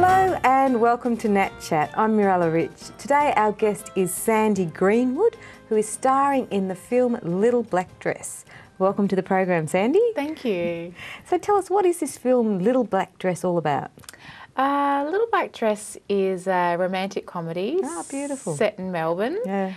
Hello and welcome to NatChat. I'm Mirella Rich. Today our guest is Sandy Greenwood, who is starring in the film Little Black Dress. Welcome to the program, Sandy. Thank you. So tell us, what is this film Little Black Dress all about? Little Black Dress is a romantic comedy. Oh, beautiful. Set in Melbourne. Yeah.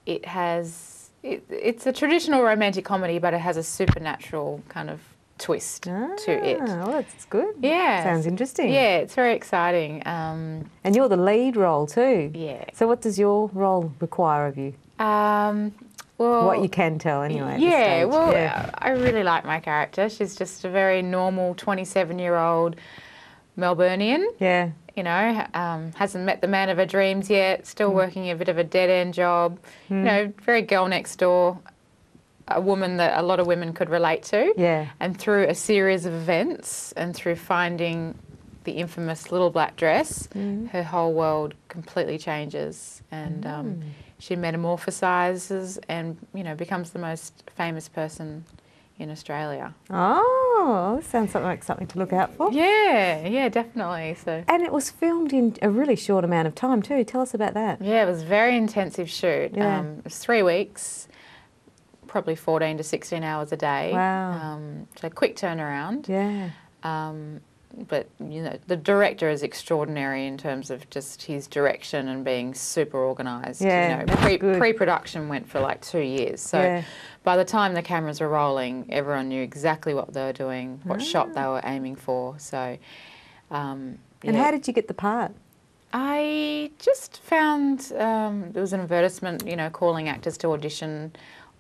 It's a traditional romantic comedy, but it has a supernatural kind of twist to it. Oh, that's good. Yeah. Sounds interesting. Yeah, it's very exciting. And you're the lead role too. Yeah. So what does your role require of you? Well, what you can tell anyway. At yeah, this stage. well, yeah. I really like my character. She's just a very normal 27-year-old Melburnian. Yeah. You know, hasn't met the man of her dreams yet, still working a bit of a dead-end job. You know, very girl next door, a woman that a lot of women could relate to. Yeah. And through a series of events and through finding the infamous Little Black Dress, her whole world completely changes, and she metamorphosises and, you know, becomes the most famous person in Australia. Oh, sounds like something to look out for. Yeah, definitely. So. And it was filmed in a really short amount of time too. Tell us about that. Yeah, it was a very intensive shoot. Yeah. It was 3 weeks, probably 14 to 16 hours a day. Wow. So quick turnaround. Yeah. But, you know, the director is extraordinary in terms of just his direction and being super organised. Yeah, you know, that's good. pre-production went for like 2 years. So by the time the cameras were rolling, everyone knew exactly what they were doing, what shot they were aiming for. So, And how did you get the part? I just found there was an advertisement, you know, calling actors to audition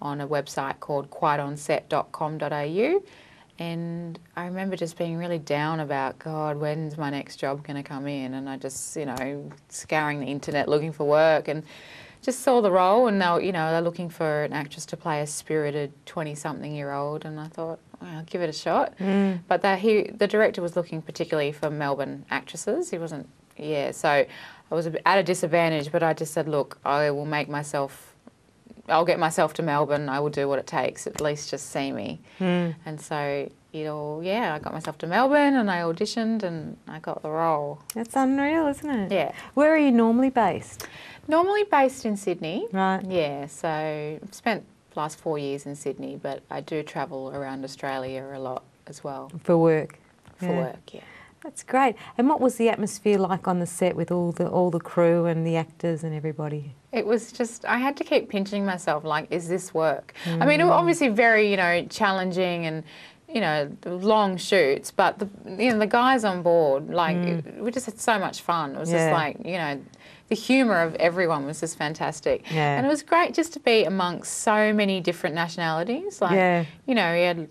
on a website called quietonset.com.au. And I remember just being really down about, God, when's my next job going to come in? And I just, you know, scouring the internet looking for work, and just saw the role, and they were, you know, they're looking for an actress to play a spirited 20-something-year-old, and I thought, well, I'll give it a shot. But the director was looking particularly for Melbourne actresses. He wasn't, so I was at a disadvantage, but I just said, look, I'll get myself to Melbourne. I will do what it takes. At least just see me. And so I got myself to Melbourne and I auditioned and I got the role. That's unreal, isn't it? Yeah. Where are you normally based? Normally based in Sydney. Right. Yeah. So I've spent the last 4 years in Sydney, but I do travel around Australia a lot as well. For work. For work, yeah. That's great. And what was the atmosphere like on the set with all the crew and the actors and everybody? It was just, I had to keep pinching myself, like, is this work? I mean, it was obviously very, you know, challenging and, you know, long shoots, but the guys on board, like, we just had so much fun. It was just like, you know, the humour of everyone was just fantastic. Yeah. And it was great just to be amongst so many different nationalities. Like, you know, we had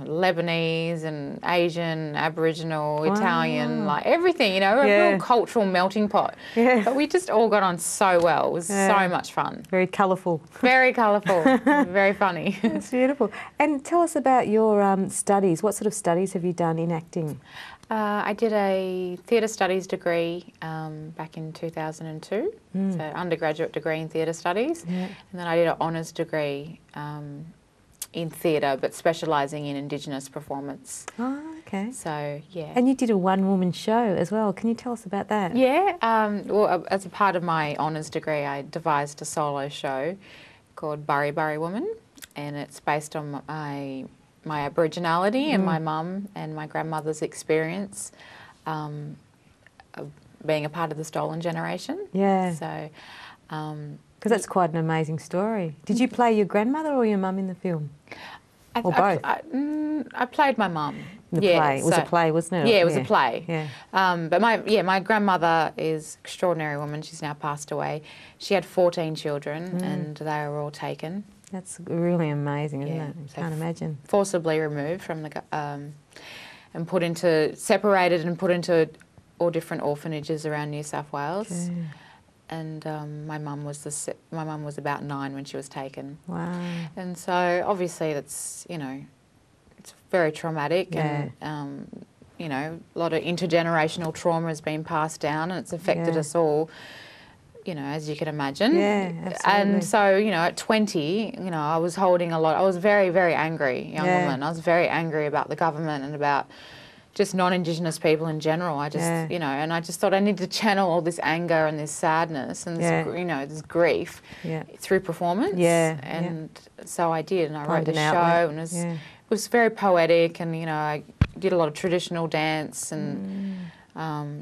Lebanese and Asian, Aboriginal, Italian, like everything, you know, a real cultural melting pot. Yeah. But we just all got on so well. It was so much fun. Very colourful. Very colourful. Very funny. That's beautiful. And tell us about your studies. What sort of studies have you done in acting? I did a theatre studies degree back in 2002, so undergraduate degree in theatre studies, and then I did an honours degree in theatre, but specialising in Indigenous performance. Oh, okay. So, yeah. And you did a one-woman show as well. Can you tell us about that? Yeah. Well, as a part of my honours degree, I devised a solo show called Burri Burri Woman, and it's based on my Aboriginality and my mum and my grandmother's experience of being a part of the stolen generation. Yeah. So, because that's quite an amazing story. Did you play your grandmother or your mum in the film? Or both? I played my mum. The play. It was a play, wasn't it? Yeah, it was a play. Yeah. But my grandmother is an extraordinary woman. She's now passed away. She had 14 children and they were all taken. That's really amazing, isn't it? I can't imagine. Forcibly removed from the and separated and put into all different orphanages around New South Wales. Okay. And my mum was about 9 when she was taken. Wow. And so obviously that's, you know, it's very traumatic and you know, a lot of intergenerational trauma has been passed down and it's affected us all. You know, as you can imagine. Yeah, absolutely. And so, you know, at 20, you know, I was very, very angry young woman. I was very angry about the government and about just non-Indigenous people in general. I just, you know, and I just thought I needed to channel all this anger and this sadness and this, you know, this grief through performance. And so I did, and I wrote the show, and it was very poetic, and, you know, I did a lot of traditional dance and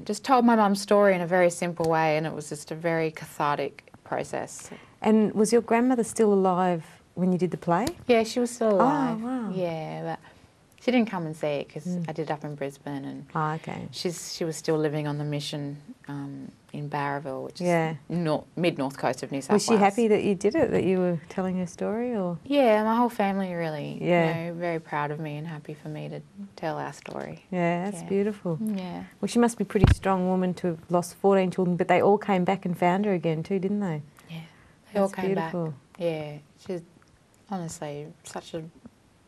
just told my mum's story in a very simple way, and it was just a very cathartic process. And was your grandmother still alive when you did the play? Yeah, she was still alive. Oh, wow. Yeah, but she didn't come and see it because I did it up in Brisbane, and she was still living on the mission in Barraville, which is mid-north coast of New South Wales. Was she happy that you did it, that you were telling her story? Or? Yeah, my whole family really, you know, very proud of me and happy for me to tell our story. Yeah, that's beautiful. Yeah. Well, she must be a pretty strong woman to have lost 14 children, but they all came back and found her again too, didn't they? Yeah, they all came beautiful. Back. Yeah, she's honestly such a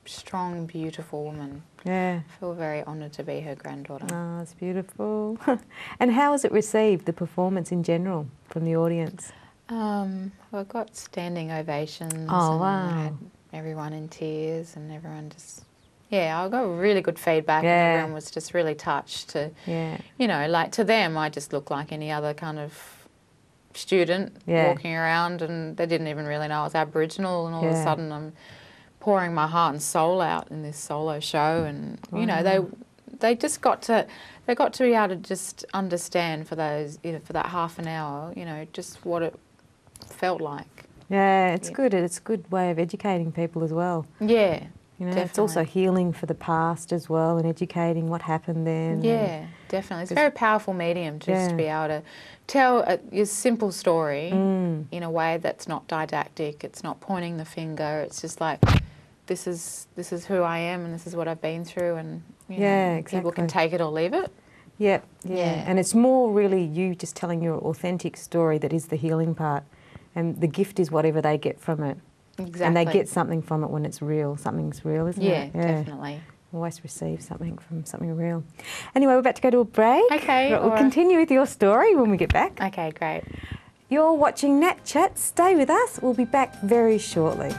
strong, beautiful woman. Yeah. I feel very honoured to be her granddaughter. Oh, it's beautiful. And how was it received, the performance in general, from the audience? Well, I got standing ovations. Oh, and I had everyone in tears, and everyone just, I got really good feedback, and everyone was just really touched to, you know, like to them, I just look like any other kind of student walking around, and they didn't even really know I was Aboriginal, and all of a sudden I'm pouring my heart and soul out in this solo show, and you know, they just got to be able to just understand for those, you know, for that half an hour, you know, just what it felt like. Yeah, it's good. It's a good way of educating people as well. Yeah, you know, it's also healing for the past as well, and educating what happened then. Yeah, definitely. It's a very powerful medium just to be able to tell a simple story in a way that's not didactic. It's not pointing the finger. It's just like, this is who I am, and this is what I've been through, and you know, people can take it or leave it. Yeah. And it's more really you just telling your authentic story that is the healing part, and the gift is whatever they get from it. Exactly. And they get something from it when it's real. Something's real, isn't it? Yeah, definitely. Always receive something from something real. Anyway, we're about to go to a break. Okay. But we'll continue with your story when we get back. Okay, great. You're watching NatChat. Stay with us. We'll be back very shortly.